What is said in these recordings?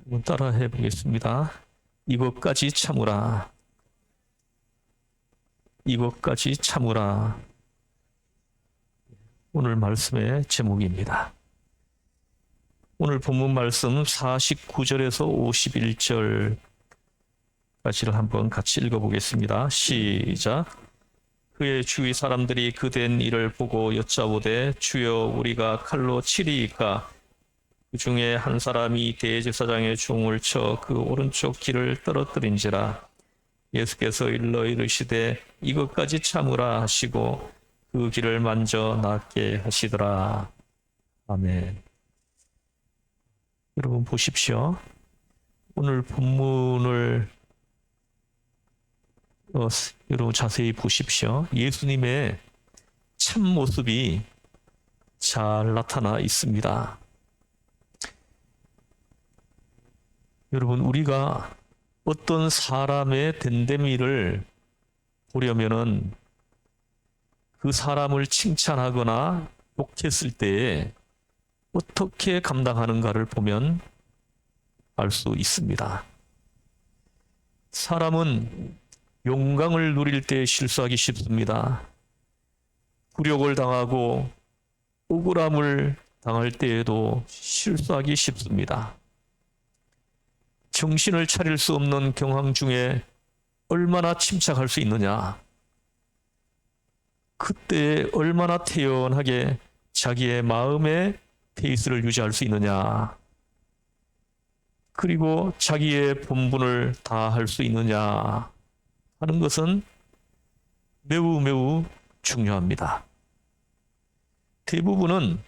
한번 따라해 보겠습니다. 이것까지 참으라. 이것까지 참으라. 오늘 말씀의 제목입니다. 오늘 본문 말씀 49절에서 51절까지를 한번 같이 읽어보겠습니다. 시작. 그의 주위 사람들이 그된 일을 보고 여짜오되 주여 우리가 칼로 치리이까? 그 중에 한 사람이 대제사장의 종을 쳐 그 오른쪽 귀를 떨어뜨린지라. 예수께서 일러 이르시되 이것까지 참으라 하시고 그 귀를 만져 낫게 하시더라. 아멘. 여러분 보십시오. 오늘 본문을 여러분 자세히 보십시오. 예수님의 참모습이 잘 나타나 있습니다. 여러분, 우리가 어떤 사람의 됨됨이를 보려면은 그 사람을 칭찬하거나 욕했을 때에 어떻게 감당하는가를 보면 알 수 있습니다. 사람은 영광을 누릴 때 실수하기 쉽습니다. 굴욕을 당하고 억울함을 당할 때에도 실수하기 쉽습니다. 정신을 차릴 수 없는 경황 중에 얼마나 침착할 수 있느냐? 그때 얼마나 태연하게 자기의 마음의 페이스를 유지할 수 있느냐? 그리고 자기의 본분을 다할 수 있느냐 하는 것은 매우 매우 중요합니다. 대부분은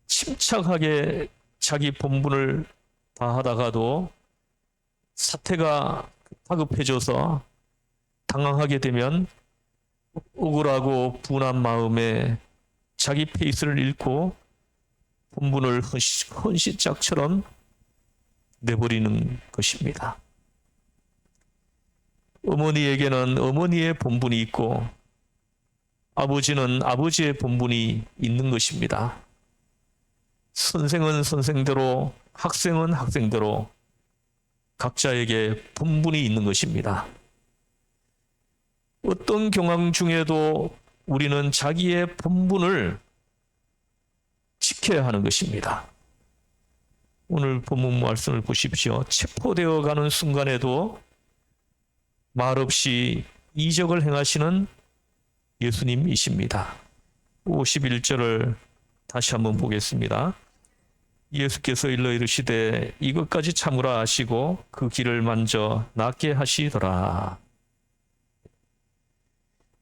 침착하게 자기 본분을 다하다가도 사태가 다급해져서 당황하게 되면 억울하고 분한 마음에 자기 페이스를 잃고 본분을 헌시짝처럼 내버리는 것입니다. 어머니에게는 어머니의 본분이 있고 아버지는 아버지의 본분이 있는 것입니다. 선생은 선생대로, 학생은 학생대로 각자에게 본분이 있는 것입니다. 어떤 경황 중에도 우리는 자기의 본분을 지켜야 하는 것입니다. 오늘 본문 말씀을 보십시오. 체포되어 가는 순간에도 말없이 이적을 행하시는 예수님이십니다. 51절을 다시 한번 보겠습니다. 예수께서 일러 이르시되 이것까지 참으라 하시고 그 귀를 만져 낫게 하시더라.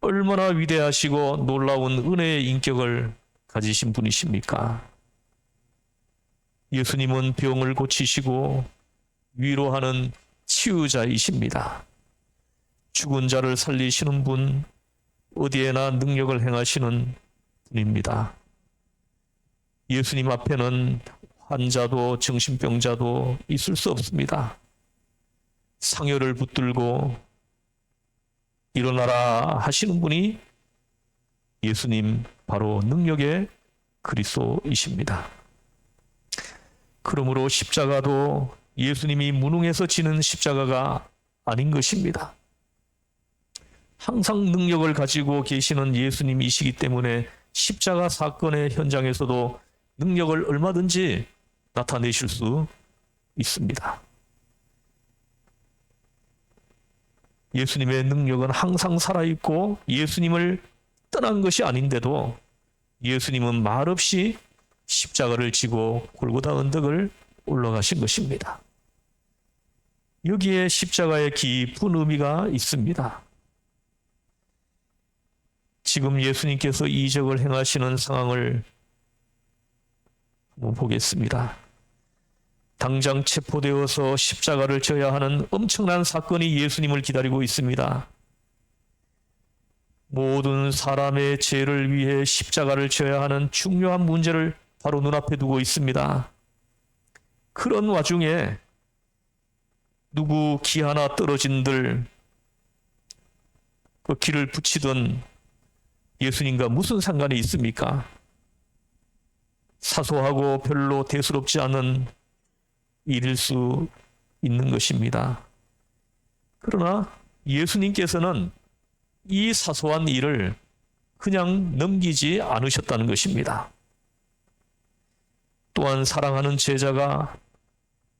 얼마나 위대하시고 놀라운 은혜의 인격을 가지신 분이십니까? 예수님은 병을 고치시고 위로하는 치유자이십니다. 죽은 자를 살리시는 분, 어디에나 능력을 행하시는 분입니다. 예수님 앞에는 환자도 정신병자도 있을 수 없습니다. 상여를 붙들고 일어나라 하시는 분이 예수님 바로 능력의 그리스도이십니다. 그러므로 십자가도 예수님이 무능해서 지는 십자가가 아닌 것입니다. 항상 능력을 가지고 계시는 예수님이시기 때문에 십자가 사건의 현장에서도 능력을 얼마든지 나타내실 수 있습니다. 예수님의 능력은 항상 살아있고 예수님을 떠난 것이 아닌데도 예수님은 말없이 십자가를 지고 골고다 언덕을 올라가신 것입니다. 여기에 십자가의 깊은 의미가 있습니다. 지금 예수님께서 이적을 행하시는 상황을 한번 보겠습니다. 당장 체포되어서 십자가를 져야 하는 엄청난 사건이 예수님을 기다리고 있습니다. 모든 사람의 죄를 위해 십자가를 져야 하는 중요한 문제를 바로 눈앞에 두고 있습니다. 그런 와중에 누구 기 하나 떨어진들 그 길을 붙이던 예수님과 무슨 상관이 있습니까? 사소하고 별로 대수롭지 않은 일일 수 있는 것입니다. 그러나 예수님께서는 이 사소한 일을 그냥 넘기지 않으셨다는 것입니다. 또한 사랑하는 제자가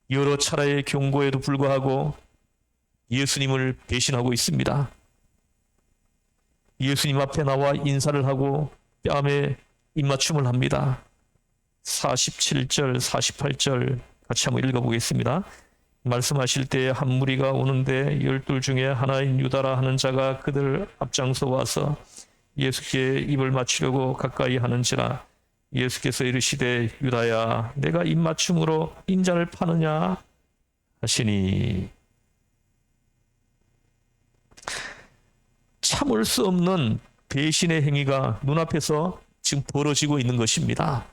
여러 차례의 경고에도 불구하고 예수님을 배신하고 있습니다. 예수님 앞에 나와 인사를 하고 뺨에 입맞춤을 합니다. 47절, 48절 같이 한번 읽어보겠습니다. 말씀하실 때 한 무리가 오는데 12 중에 하나인 유다라 하는 자가 그들 앞장서 와서 예수께 입을 맞추려고 가까이 하는지라 예수께서 이르시되 유다야 내가 입맞춤으로 인자를 파느냐 하시니 참을 수 없는 배신의 행위가 눈앞에서 지금 벌어지고 있는 것입니다.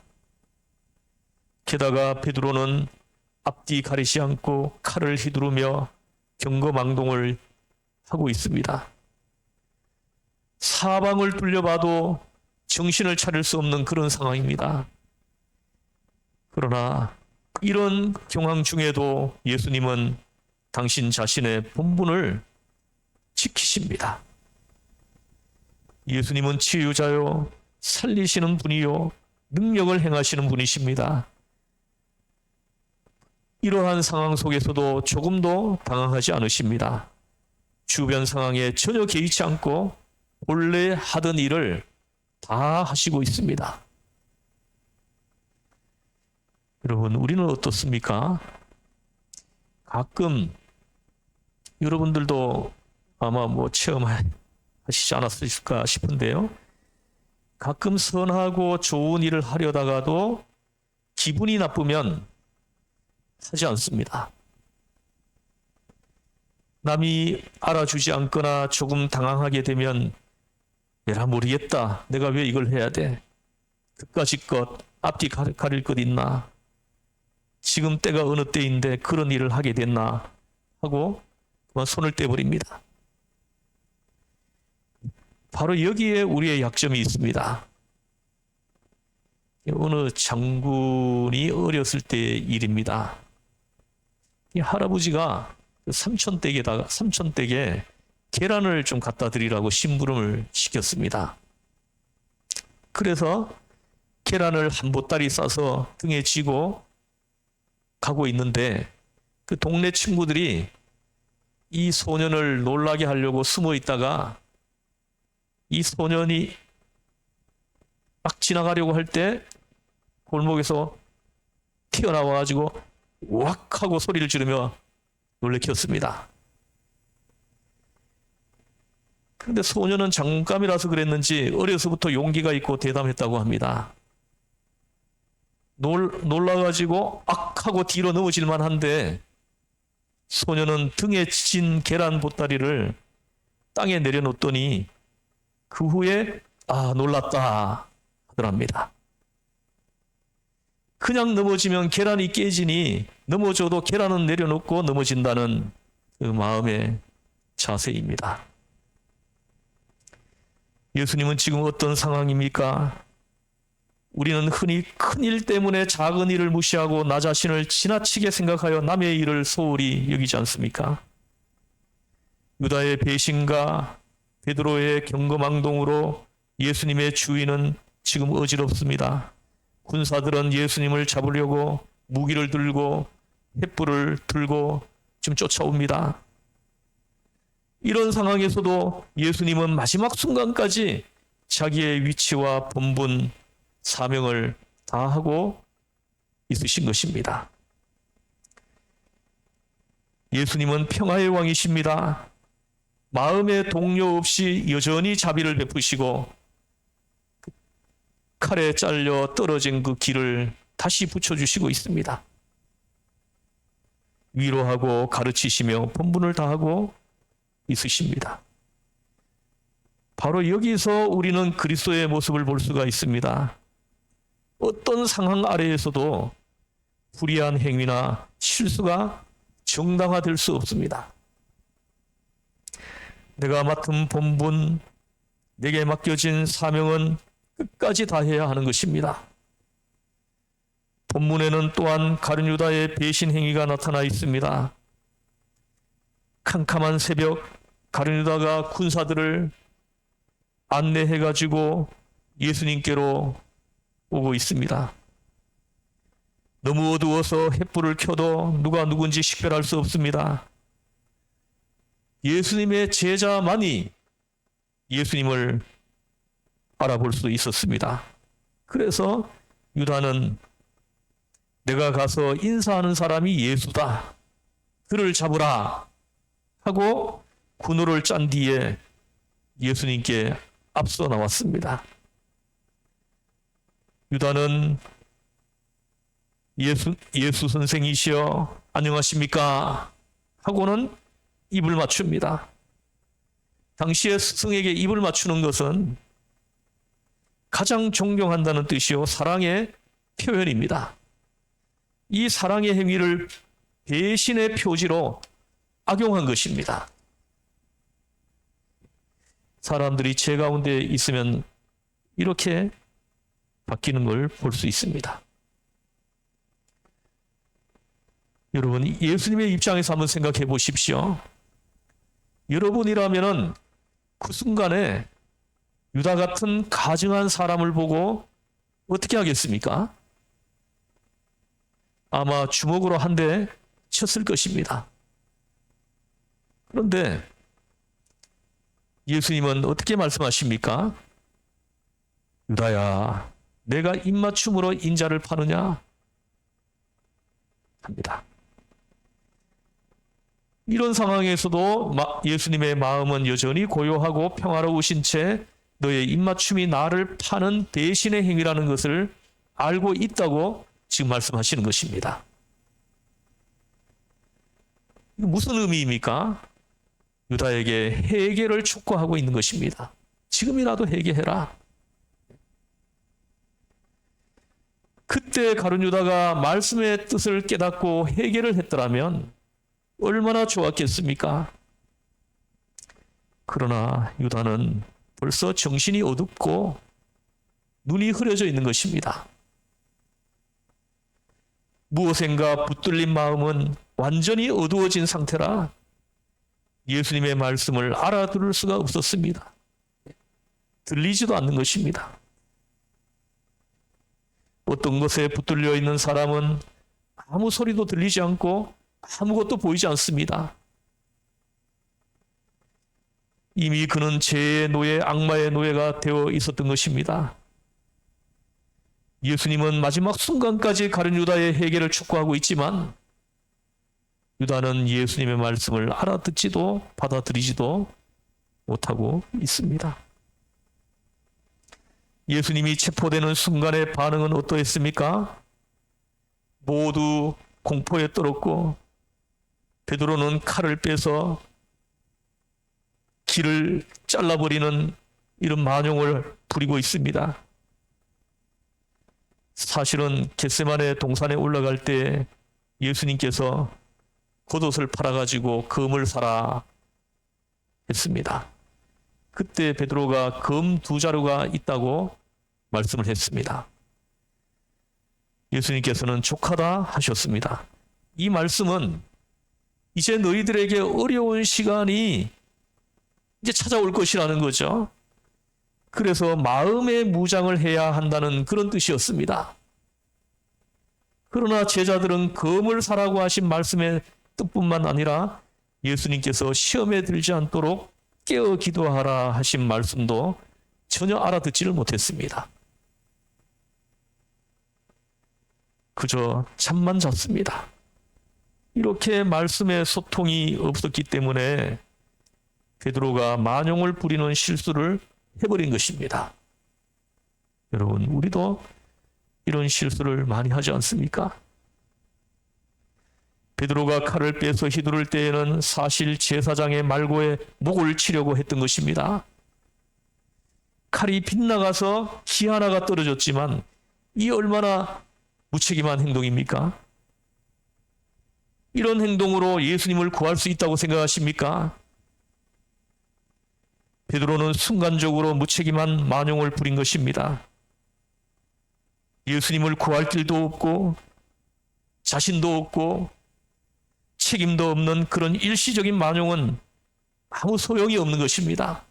게다가 베드로는 앞뒤 가리지 않고 칼을 휘두르며 경거망동을 하고 있습니다. 사방을 둘러봐도 정신을 차릴 수 없는 그런 상황입니다. 그러나 이런 경황 중에도 예수님은 당신 자신의 본분을 지키십니다. 예수님은 치유자요, 살리시는 분이요, 능력을 행하시는 분이십니다. 이러한 상황 속에서도 조금도 당황하지 않으십니다. 주변 상황에 전혀 개의치 않고 본래 하던 일을 다 하시고 있습니다. 여러분, 우리는 어떻습니까? 가끔 여러분들도 아마 체험하시지 않았을까 싶은데요. 가끔 선하고 좋은 일을 하려다가도 기분이 나쁘면 하지 않습니다. 남이 알아주지 않거나 조금 당황하게 되면 내가 모르겠다. 내가 왜 이걸 해야 돼? 그까짓 앞뒤 가릴 것 있나? 지금 때가 어느 때인데 그런 일을 하게 됐나? 하고 그만 손을 떼버립니다. 바로 여기에 우리의 약점이 있습니다. 어느 장군이 어렸을 때의 일입니다. 이 할아버지가 삼촌댁에 계란을 좀 갖다 드리라고 심부름을 시켰습니다. 그래서 계란을 한 보따리 싸서 등에 지고 가고 있는데 그 동네 친구들이 이 소년을 놀라게 하려고 숨어 있다가 이 소년이 막 지나가려고 할 때 골목에서 튀어나와가지고 왁 하고 소리를 지르며 놀래켰습니다. 그런데 소년은 장군감이라서 그랬는지 어려서부터 용기가 있고 대담했다고 합니다. 놀라가지고 악 하고 뒤로 넘어질 만한데 소년은 등에 진 계란 보따리를 땅에 내려놓더니 그 후에 놀랐다 하더랍니다. 그냥 넘어지면 계란이 깨지니 넘어져도 계란은 내려놓고 넘어진다는 그 마음의 자세입니다. 예수님은 지금 어떤 상황입니까? 우리는 흔히 큰 일 때문에 작은 일을 무시하고 나 자신을 지나치게 생각하여 남의 일을 소홀히 여기지 않습니까? 유다의 배신과 베드로의 경거망동으로 예수님의 주위는 지금 어지럽습니다. 군사들은 예수님을 잡으려고 무기를 들고 횃불을 들고 지금 쫓아옵니다. 이런 상황에서도 예수님은 마지막 순간까지 자기의 위치와 본분, 사명을 다하고 있으신 것입니다. 예수님은 평화의 왕이십니다. 마음의 동요 없이 여전히 자비를 베푸시고 칼에 잘려 떨어진 그 길을 다시 붙여주시고 있습니다. 위로하고 가르치시며 본분을 다하고 있으십니다. 바로 여기서 우리는 그리스도의 모습을 볼 수가 있습니다. 어떤 상황 아래에서도 불의한 행위나 실수가 정당화될 수 없습니다. 내가 맡은 본분, 내게 맡겨진 사명은 끝까지 다해야 하는 것입니다. 본문에는 또한 가룟 유다의 배신 행위가 나타나 있습니다. 캄캄한 새벽 가룟 유다가 군사들을 안내해 가지고 예수님께로 오고 있습니다. 너무 어두워서 횃불을 켜도 누가 누군지 식별할 수 없습니다. 예수님의 제자만이 예수님을 알아볼 수 있었습니다. 그래서 유다는 내가 가서 인사하는 사람이 예수다, 그를 잡으라 하고 군호를 짠 뒤에 예수님께 앞서 나왔습니다. 유다는 예수 선생이시여 안녕하십니까 하고는 입을 맞춥니다. 당시에 스승에게 입을 맞추는 것은 가장 존경한다는 뜻이요 사랑의 표현입니다. 이 사랑의 행위를 배신의 표지로 악용한 것입니다. 사람들이 제 가운데 있으면 이렇게 바뀌는 걸 볼 수 있습니다. 여러분, 예수님의 입장에서 한번 생각해 보십시오. 여러분이라면은 그 순간에 유다 같은 가증한 사람을 보고 어떻게 하겠습니까? 아마 주먹으로 한 대 쳤을 것입니다. 그런데 예수님은 어떻게 말씀하십니까? 유다야, 내가 입맞춤으로 인자를 파느냐? 합니다. 이런 상황에서도 예수님의 마음은 여전히 고요하고 평화로우신 채 너의 입맞춤이 나를 파는 배신의 행위라는 것을 알고 있다고 지금 말씀하시는 것입니다. 무슨 의미입니까? 유다에게 회개를 촉구하고 있는 것입니다. 지금이라도 회개해라. 그때 가룟 유다가 말씀의 뜻을 깨닫고 회개를 했더라면 얼마나 좋았겠습니까? 그러나 유다는 벌써 정신이 어둡고 눈이 흐려져 있는 것입니다. 무엇인가 붙들린 마음은 완전히 어두워진 상태라 예수님의 말씀을 알아들을 수가 없었습니다. 들리지도 않는 것입니다. 어떤 것에 붙들려 있는 사람은 아무 소리도 들리지 않고 아무것도 보이지 않습니다. 이미 그는 죄의 노예, 악마의 노예가 되어 있었던 것입니다. 예수님은 마지막 순간까지 가룟 유다의 회개를 촉구하고 있지만 유다는 예수님의 말씀을 알아듣지도 받아들이지도 못하고 있습니다. 예수님이 체포되는 순간의 반응은 어떠했습니까? 모두 공포에 떨었고 베드로는 칼을 빼서 길을 잘라버리는 이런 만용을 부리고 있습니다. 사실은 겟세마네 동산에 올라갈 때 예수님께서 겉옷을 팔아가지고 검을 사라 했습니다. 그때 베드로가 검 2자루가 있다고 말씀을 했습니다. 예수님께서는 족하다 하셨습니다. 이 말씀은 이제 너희들에게 어려운 시간이 이제 찾아올 것이라는 거죠. 그래서 마음의 무장을 해야 한다는 그런 뜻이었습니다. 그러나 제자들은 검을 사라고 하신 말씀의 뜻뿐만 아니라 예수님께서 시험에 들지 않도록 깨어 기도하라 하신 말씀도 전혀 알아듣지를 못했습니다. 그저 잠만 잤습니다. 이렇게 말씀의 소통이 없었기 때문에 베드로가 만용을 부리는 실수를 해버린 것입니다. 여러분, 우리도 이런 실수를 많이 하지 않습니까? 베드로가 칼을 빼서 휘두를 때에는 사실 제사장의 말고에 목을 치려고 했던 것입니다. 칼이 빗나가서 희 하나가 떨어졌지만 이 얼마나 무책임한 행동입니까? 이런 행동으로 예수님을 구할 수 있다고 생각하십니까? 베드로는 순간적으로 무책임한 만용을 부린 것입니다. 예수님을 구할 길도 없고 자신도 없고 책임도 없는 그런 일시적인 만용은 아무 소용이 없는 것입니다.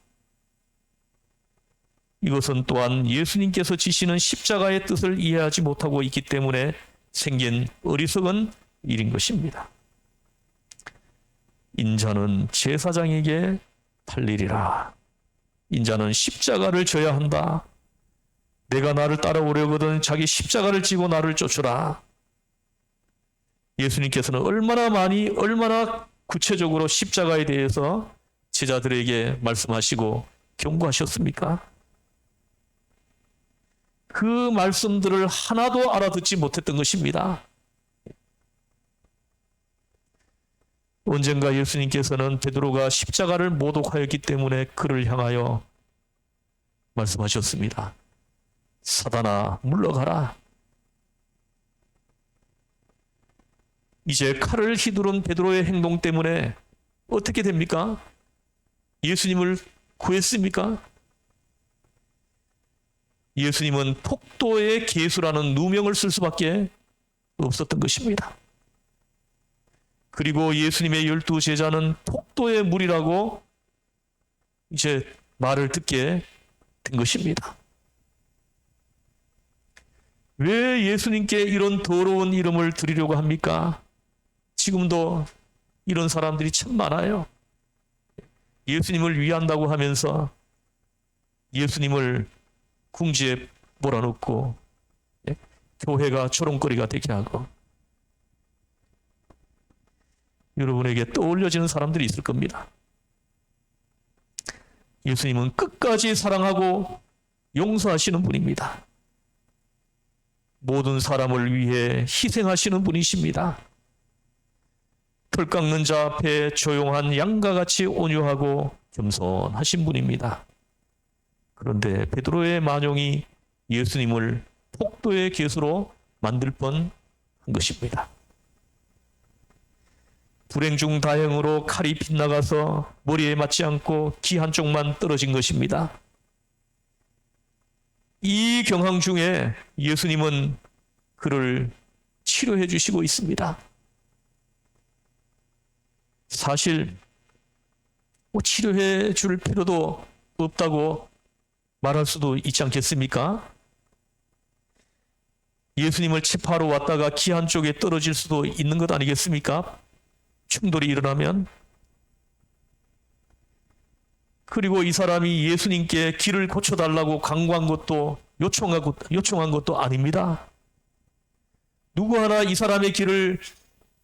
이것은 또한 예수님께서 지시는 십자가의 뜻을 이해하지 못하고 있기 때문에 생긴 어리석은 일인 것입니다. 인자는 제사장에게 팔리리라. 인자는 십자가를 져야 한다. 내가 나를 따라오려거든 자기 십자가를 지고 나를 쫓으라. 예수님께서는 얼마나 구체적으로 십자가에 대해서 제자들에게 말씀하시고 경고하셨습니까? 그 말씀들을 하나도 알아듣지 못했던 것입니다. 언젠가 예수님께서는 베드로가 십자가를 모독하였기 때문에 그를 향하여 말씀하셨습니다. 사단아, 물러가라. 이제 칼을 휘두른 베드로의 행동 때문에 어떻게 됩니까? 예수님을 구했습니까? 예수님은 폭도의 계수라는 누명을 쓸 수밖에 없었던 것입니다. 그리고 예수님의 12 제자는 폭도의 무리라고 이제 말을 듣게 된 것입니다. 왜 예수님께 이런 더러운 이름을 드리려고 합니까? 지금도 이런 사람들이 참 많아요. 예수님을 위한다고 하면서 예수님을 궁지에 몰아넣고 교회가 조롱거리가 되게 하고 여러분에게 떠올려지는 사람들이 있을 겁니다. 예수님은 끝까지 사랑하고 용서하시는 분입니다. 모든 사람을 위해 희생하시는 분이십니다. 털 깎는 자 앞에 조용한 양과 같이 온유하고 겸손하신 분입니다. 그런데 베드로의 만용이 예수님을 폭도의 괴수로 만들 뻔한 것입니다. 불행 중 다행으로 칼이 빗나가서 머리에 맞지 않고 귀 한쪽만 떨어진 것입니다. 이 경황 중에 예수님은 그를 치료해 주시고 있습니다. 사실 치료해 줄 필요도 없다고 말할 수도 있지 않겠습니까? 예수님을 치파하러 왔다가 귀 한쪽에 떨어질 수도 있는 것 아니겠습니까? 충돌이 일어나면. 그리고 이 사람이 예수님께 귀를 고쳐달라고 간구한 것도 요청한 것도 아닙니다. 누구 하나 이 사람의 귀를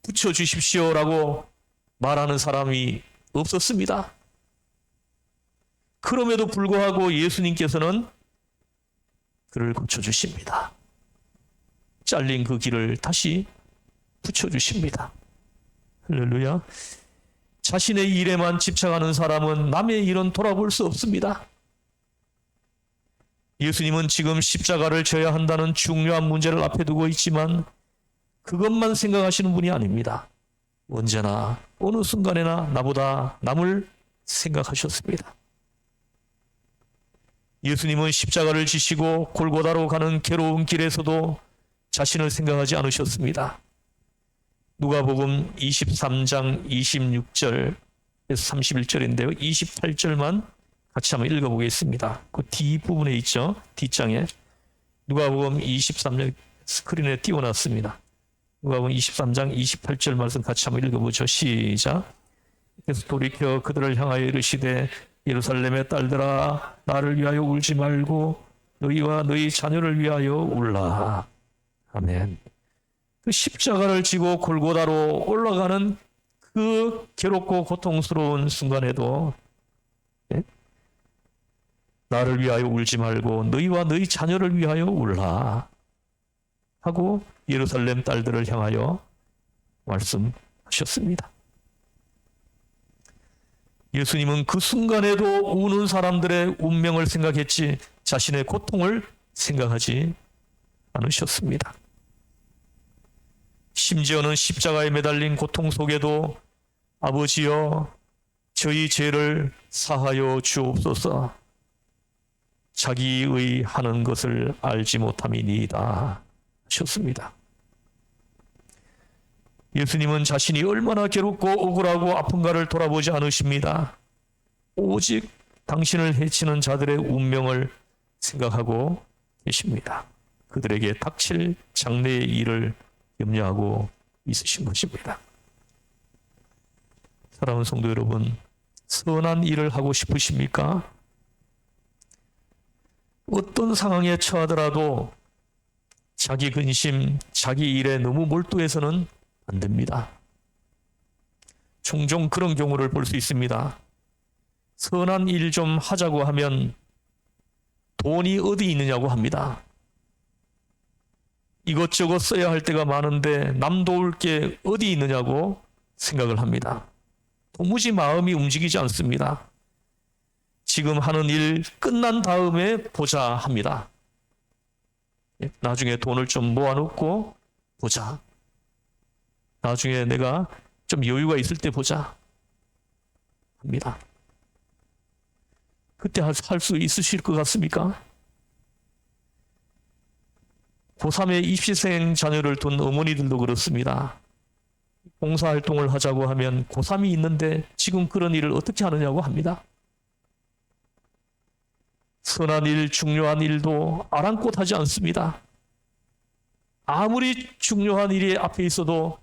붙여주십시오라고 말하는 사람이 없었습니다. 그럼에도 불구하고 예수님께서는 그를 고쳐주십니다. 잘린 그 귀를 다시 붙여주십니다. 할렐루야. 자신의 일에만 집착하는 사람은 남의 일은 돌아볼 수 없습니다. 예수님은 지금 십자가를 져야 한다는 중요한 문제를 앞에 두고 있지만 그것만 생각하시는 분이 아닙니다. 언제나 어느 순간에나 나보다 남을 생각하셨습니다. 예수님은 십자가를 지시고 골고다로 가는 괴로운 길에서도 자신을 생각하지 않으셨습니다. 누가복음 23장 26절에서 31절인데요. 28절만 같이 한번 읽어보겠습니다. 그 뒷부분에 있죠. 뒷장에. 누가복음 23장 스크린에 띄워놨습니다. 누가복음 23장 28절 말씀 같이 한번 읽어보죠. 시작. 그래서 돌이켜 그들을 향하여 이르시되 예루살렘의 딸들아 나를 위하여 울지 말고 너희와 너희 자녀를 위하여 울라. 아멘. 그 십자가를 지고 골고다로 올라가는 그 괴롭고 고통스러운 순간에도 나를 위하여 울지 말고 너희와 너희 자녀를 위하여 울라 하고 예루살렘 딸들을 향하여 말씀하셨습니다. 예수님은 그 순간에도 우는 사람들의 운명을 생각했지 자신의 고통을 생각하지 않으셨습니다. 심지어는 십자가에 매달린 고통 속에도 아버지여 저희 죄를 사하여 주옵소서 자기의 하는 것을 알지 못함이니이다 하셨습니다. 예수님은 자신이 얼마나 괴롭고 억울하고 아픈가를 돌아보지 않으십니다. 오직 당신을 해치는 자들의 운명을 생각하고 계십니다. 그들에게 닥칠 장래의 일을 염려하고 있으신 것입니다. 사랑하는 성도 여러분, 선한 일을 하고 싶으십니까? 어떤 상황에 처하더라도 자기 근심, 자기 일에 너무 몰두해서는 안 됩니다. 종종 그런 경우를 볼 수 있습니다. 선한 일 좀 하자고 하면 돈이 어디 있느냐고 합니다. 이것저것 써야 할 때가 많은데 남 도울 게 어디 있느냐고 생각을 합니다. 도무지 마음이 움직이지 않습니다. 지금 하는 일 끝난 다음에 보자 합니다. 나중에 돈을 좀 모아놓고 보자. 나중에 내가 좀 여유가 있을 때 보자 합니다. 그때 할 수 있으실 것 같습니까? 고3의 입시생 자녀를 둔 어머니들도 그렇습니다. 봉사활동을 하자고 하면 고3이 있는데 지금 그런 일을 어떻게 하느냐고 합니다. 선한 일, 중요한 일도 아랑곳 하지 않습니다. 아무리 중요한 일이 앞에 있어도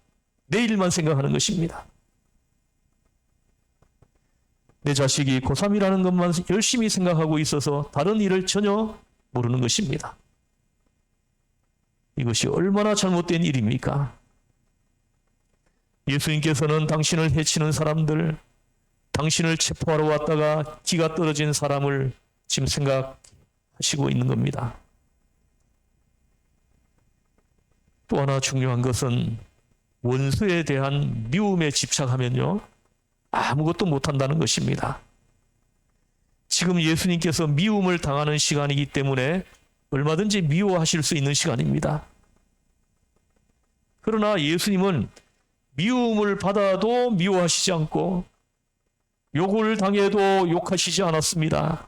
내 일만 생각하는 것입니다. 내 자식이 고3이라는 것만 열심히 생각하고 있어서 다른 일을 전혀 모르는 것입니다. 이것이 얼마나 잘못된 일입니까? 예수님께서는 당신을 해치는 사람들, 당신을 체포하러 왔다가 기가 떨어진 사람을 지금 생각하시고 있는 겁니다. 또 하나 중요한 것은 원수에 대한 미움에 집착하면요, 아무것도 못한다는 것입니다. 지금 예수님께서 미움을 당하는 시간이기 때문에 얼마든지 미워하실 수 있는 시간입니다. 그러나 예수님은 미움을 받아도 미워하시지 않고 욕을 당해도 욕하시지 않았습니다.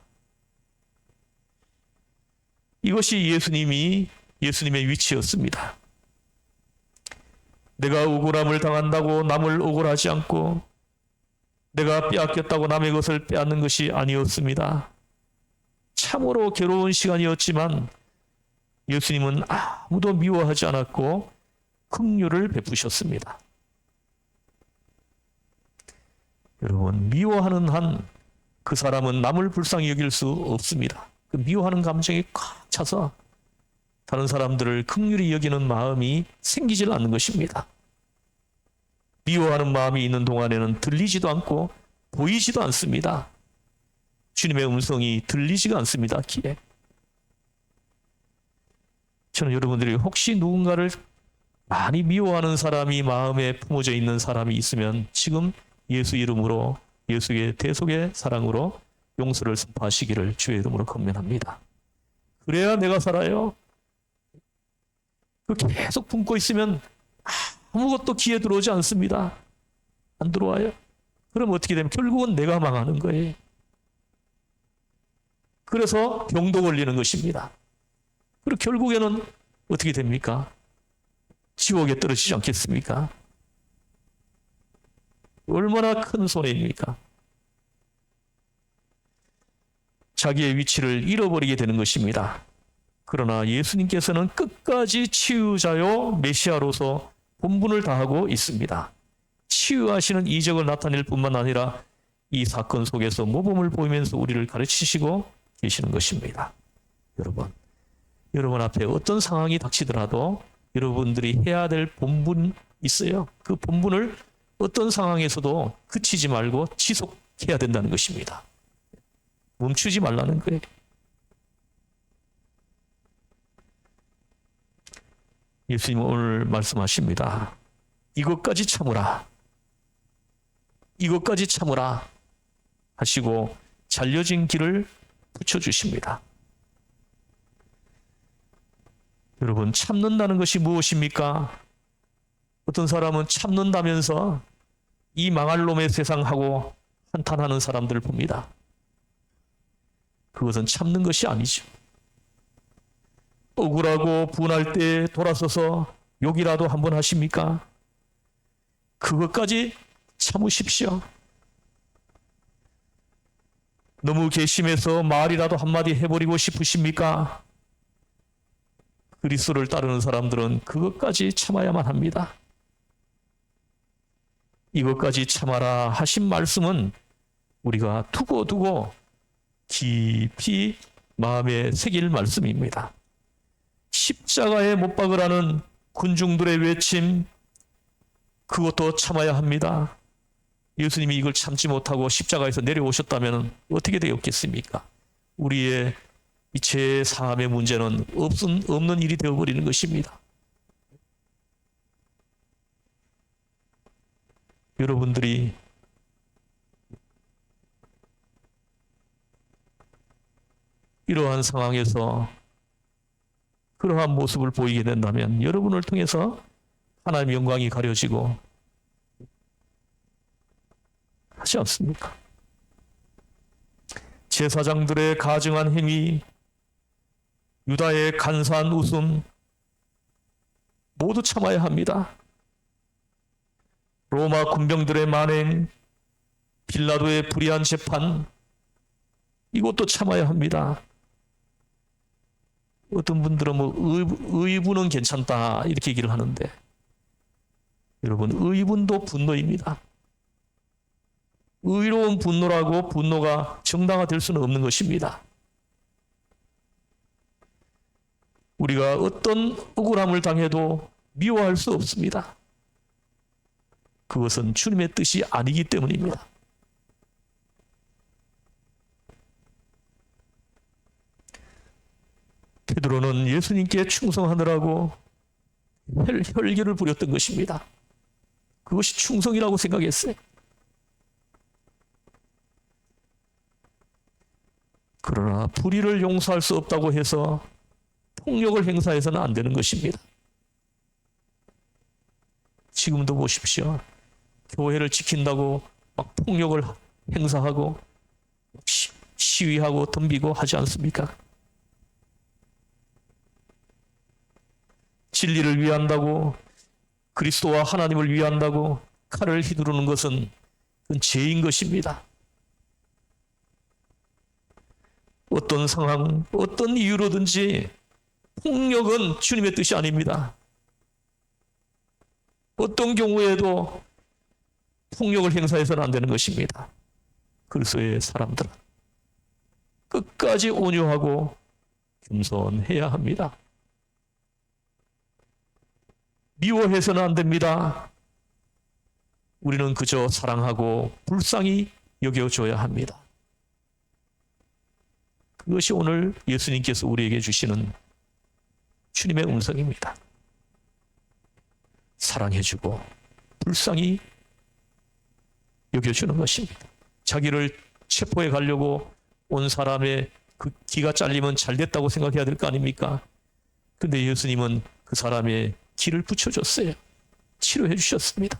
이것이 예수님의 위치였습니다. 내가 억울함을 당한다고 남을 억울하지 않고 내가 빼앗겼다고 남의 것을 빼앗는 것이 아니었습니다. 참으로 괴로운 시간이었지만 예수님은 아무도 미워하지 않았고 긍휼을 베푸셨습니다. 여러분, 미워하는 한 그 사람은 남을 불쌍히 여길 수 없습니다. 그 미워하는 감정이 꽉 차서 다른 사람들을 긍휼히 여기는 마음이 생기질 않는 것입니다. 미워하는 마음이 있는 동안에는 들리지도 않고 보이지도 않습니다. 주님의 음성이 들리지가 않습니다. 귀에. 저는 여러분들이 혹시 누군가를 많이 미워하는 사람이 마음에 품어져 있는 사람이 있으면 지금 예수 이름으로, 예수의 대속의 사랑으로 용서를 선포하시기를 주의 이름으로 권면합니다. 그래야 내가 살아요. 그 계속 품고 있으면 아무것도 귀에 들어오지 않습니다. 안 들어와요. 그럼 어떻게 되면 결국은 내가 망하는 거예요. 그래서 병도 걸리는 것입니다. 그리고 결국에는 어떻게 됩니까? 지옥에 떨어지지 않겠습니까? 얼마나 큰 손해입니까? 자기의 위치를 잃어버리게 되는 것입니다. 그러나 예수님께서는 끝까지 치유자요 메시아로서 본분을 다하고 있습니다. 치유하시는 이적을 나타낼 뿐만 아니라 이 사건 속에서 모범을 보이면서 우리를 가르치시고 계시는 것입니다. 여러분 앞에 어떤 상황이 닥치더라도 여러분들이 해야 될 본분 있어요. 그 본분을 어떤 상황에서도 그치지 말고 지속해야 된다는 것입니다. 멈추지 말라는 거예요. 예수님은 오늘 말씀하십니다. 이것까지 참으라. 이것까지 참으라 하시고 잘려진 길을 붙여주십니다. 여러분, 참는다는 것이 무엇입니까? 어떤 사람은 참는다면서 이 망할 놈의 세상하고 한탄하는 사람들을 봅니다. 그것은 참는 것이 아니죠. 억울하고 분할 때 돌아서서 욕이라도 한번 하십니까? 그것까지 참으십시오. 너무 괘씸해서 말이라도 한마디 해버리고 싶으십니까? 그리스도를 따르는 사람들은 그것까지 참아야만 합니다. 이것까지 참아라 하신 말씀은 우리가 두고두고 깊이 마음에 새길 말씀입니다. 십자가에 못 박으라는 군중들의 외침, 그것도 참아야 합니다. 예수님이 이걸 참지 못하고 십자가에서 내려오셨다면 어떻게 되었겠습니까? 우리의 죄 사함의 문제는 없는 일이 되어버리는 것입니다. 여러분들이 이러한 상황에서 그러한 모습을 보이게 된다면 여러분을 통해서 하나님의 영광이 가려지고 하지 않습니까? 제사장들의 가증한 행위, 유다의 간사한 웃음 모두 참아야 합니다. 로마 군병들의 만행, 빌라도의 불의한 재판, 이것도 참아야 합니다. 어떤 분들은 의분은 괜찮다 이렇게 얘기를 하는데, 여러분, 의분도 분노입니다. 의로운 분노라고 분노가 정당화될 수는 없는 것입니다. 우리가 어떤 억울함을 당해도 미워할 수 없습니다. 그것은 주님의 뜻이 아니기 때문입니다. 베드로는 예수님께 충성하느라고 혈기를 부렸던 것입니다. 그것이 충성이라고 생각했어요. 그러나 불의를 용서할 수 없다고 해서 폭력을 행사해서는 안 되는 것입니다. 지금도 보십시오. 교회를 지킨다고 막 폭력을 행사하고 시위하고 덤비고 하지 않습니까? 진리를 위한다고, 그리스도와 하나님을 위한다고 칼을 휘두르는 것은 그건 죄인 것입니다. 어떤 상황, 어떤 이유로든지 폭력은 주님의 뜻이 아닙니다. 어떤 경우에도 폭력을 행사해서는 안 되는 것입니다. 그리스도의 사람들은 끝까지 온유하고 겸손해야 합니다. 미워해서는 안 됩니다. 우리는 그저 사랑하고 불쌍히 여겨줘야 합니다. 그것이 오늘 예수님께서 우리에게 주시는 주님의 음성입니다. 사랑해주고 불쌍히 여겨주는 것입니다. 자기를 체포해 가려고 온 사람의 그 기가 잘리면 잘 됐다고 생각해야 될 거 아닙니까? 근데 예수님은 그 사람의 기를 붙여줬어요. 치료해 주셨습니다.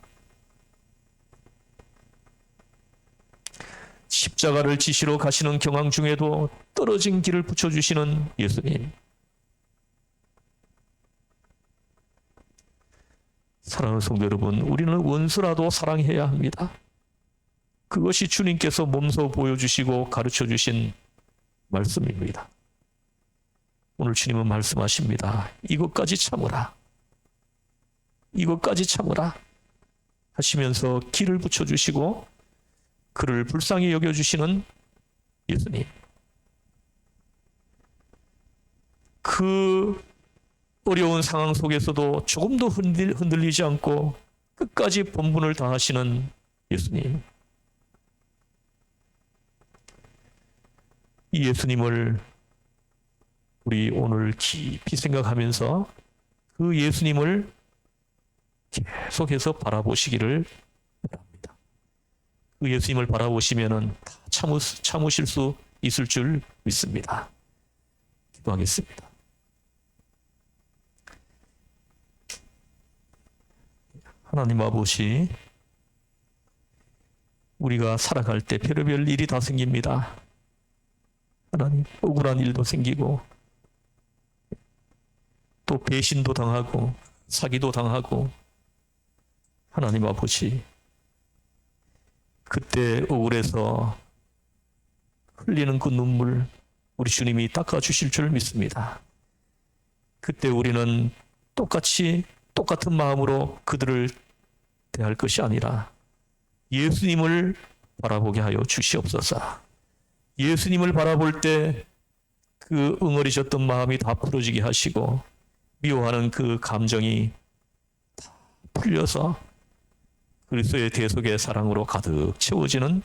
십자가를 지시러 가시는 경황 중에도 떨어진 길을 붙여주시는 예수님. 사랑하는 성도 여러분, 우리는 원수라도 사랑해야 합니다. 그것이 주님께서 몸소 보여주시고 가르쳐주신 말씀입니다. 오늘 주님은 말씀하십니다. 이것까지 참으라. 이것까지 참으라 하시면서 길을 붙여주시고 그를 불쌍히 여겨주시는 예수님. 그 어려운 상황 속에서도 조금도 흔들리지 않고 끝까지 본분을 다하시는 예수님. 이 예수님을 우리 오늘 깊이 생각하면서 그 예수님을 계속해서 바라보시기를 바랍니다. 그 예수님을 바라보시면은 다 참으실 수 있을 줄 믿습니다. 기도하겠습니다. 하나님 아버지, 우리가 살아갈 때 별의별 일이 다 생깁니다. 하나님, 억울한 일도 생기고 또 배신도 당하고 사기도 당하고, 하나님 아버지, 그때 억울해서 흘리는 그 눈물 우리 주님이 닦아주실 줄 믿습니다. 그때 우리는 똑같은 마음으로 그들을 대할 것이 아니라 예수님을 바라보게 하여 주시옵소서. 예수님을 바라볼 때 그 응어리졌던 마음이 다 풀어지게 하시고, 미워하는 그 감정이 다 풀려서 그리스도의 대속의 사랑으로 가득 채워지는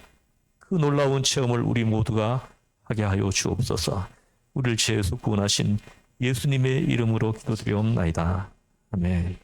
그 놀라운 체험을 우리 모두가 하게 하여 주옵소서. 우리를 죄에서 구원하신 예수님의 이름으로 기도드리옵나이다. 아멘.